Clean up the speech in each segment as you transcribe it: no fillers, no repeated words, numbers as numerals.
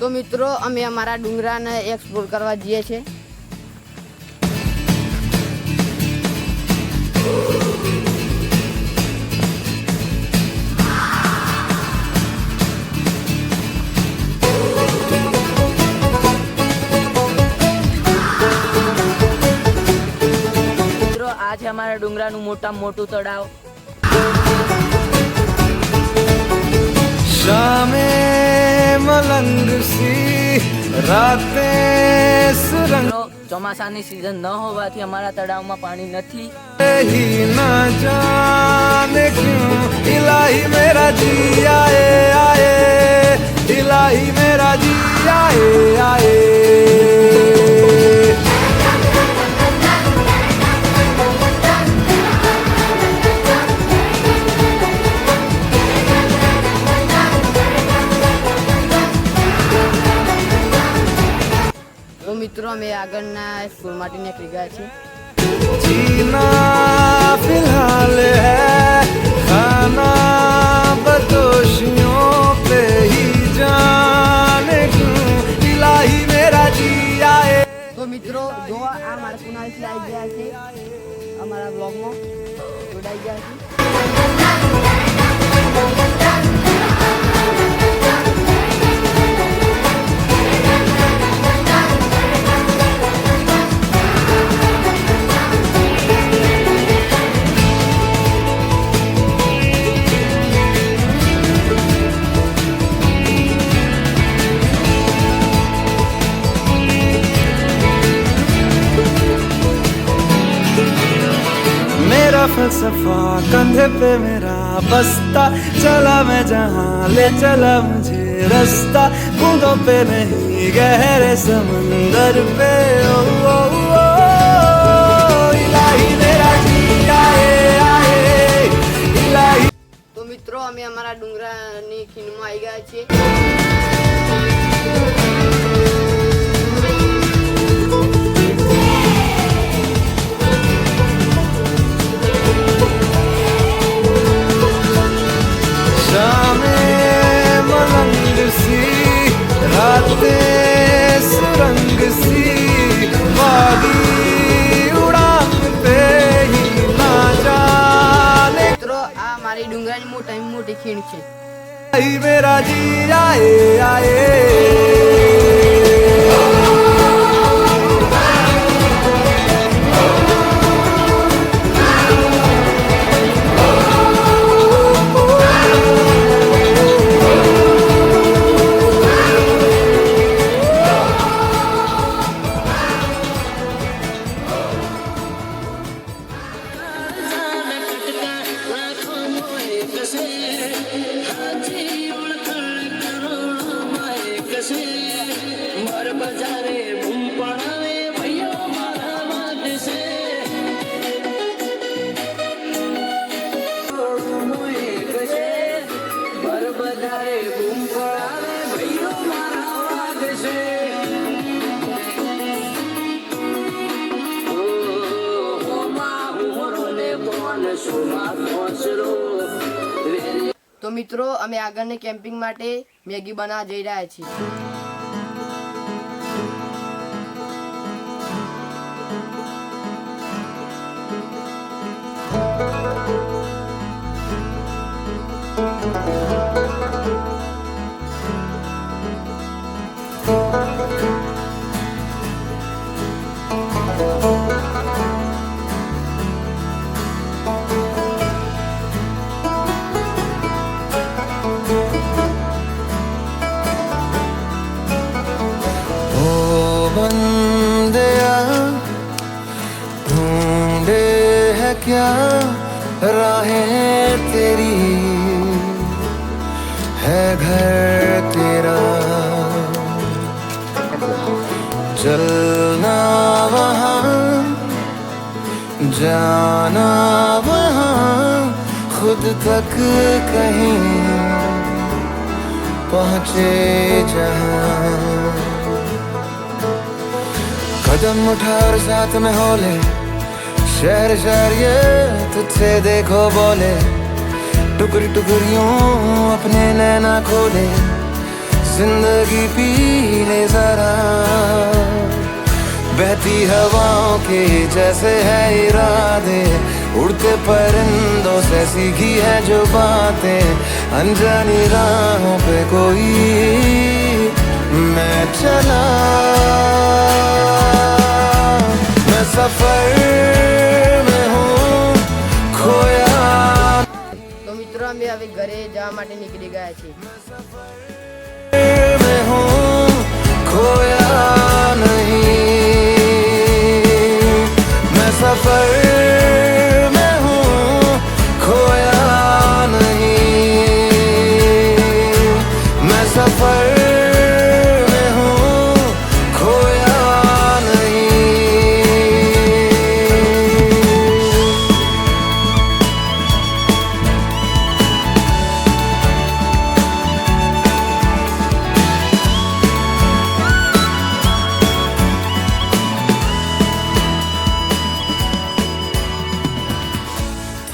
तो मित्रों अमे अमारा डूंगरा ने एक्सप्लोर करवा जीए छे। मित्रों आज है हमारा डूंगरा नु मोटा मोटू तड़ाव। शामें मलंग सी रातें सुरंग ચોમાસાની સીઝન ન હોવાથી અમારા તળાવમાં પાણી નથી। ही न जाने क्यों इलाही मेरा जी आए आए, इलाही मेरा जी आए आए। मित्रों अमे आगळना स्कूल माटे निकली गया छे। जीना फिलहाल है खाना बदोशियों पे ही जाने क्यों इलाही मेरा जी आए। तो मित्रों जो आ मारा कुणाल से आई गया छे हमारा ब्लॉग में जोड़ाई गया छे। फलसफा कंधे पे मेरा बस्ता, चला मैं जहाँ ले चला मुझे रास्ता, बूंदों पे नहीं गहरे समंदर पे। ओ, ओ, ओ, इलाही मेरा जी आए आए, इलाही। तो मित्रों अमे अमारा डूंगरानी खीणमां आई गया छे। रातें सुरंग सी वादी उड़ान पे ही ना जाने। मित्रों आ मारी डूंगरानी मोटी मोटी खीण छे। मेरा जी आए आए। तो मित्रों अमे आगळनी केम्पिंग माटे मैगी बनावा जई रह्या छीए। क्या राहें तेरी है घर तेरा, चलना वहाँ जाना वहाँ खुद तक कहीं पहुँचे जहाँ। कदम उठा और साथ में हो ले शहर शहर ये तुझसे देखो बोले, टुकड़ी टुकड़ियों अपने नैना खोले, जिंदगी पी ले जरा, बहती हवाओं के जैसे है इरादे, उड़ते परिंदों से सीखी है जो बातें, अनजानी राहों पे कोई मैं चला, मैं सफर में हूँ खोया। તો મિત્રો અમે હવે ઘરે જવા માટે નીકળી ગયા છીએ. में हूँ खोया नहीं, मैं सफर में हूँ खोया नहीं, मैं सफर में हूँ खोया नहीं।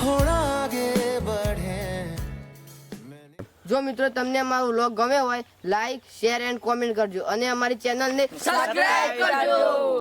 थोड़ा आगे बढ़े। જો મિત્રો તમને અમારો વ્લોગ ગમ્યો હોય લાઈક શેર એન્ડ કોમેન્ટ કરજો અને અમારી ચેનલને સબસ્ક્રાઇબ કરજો.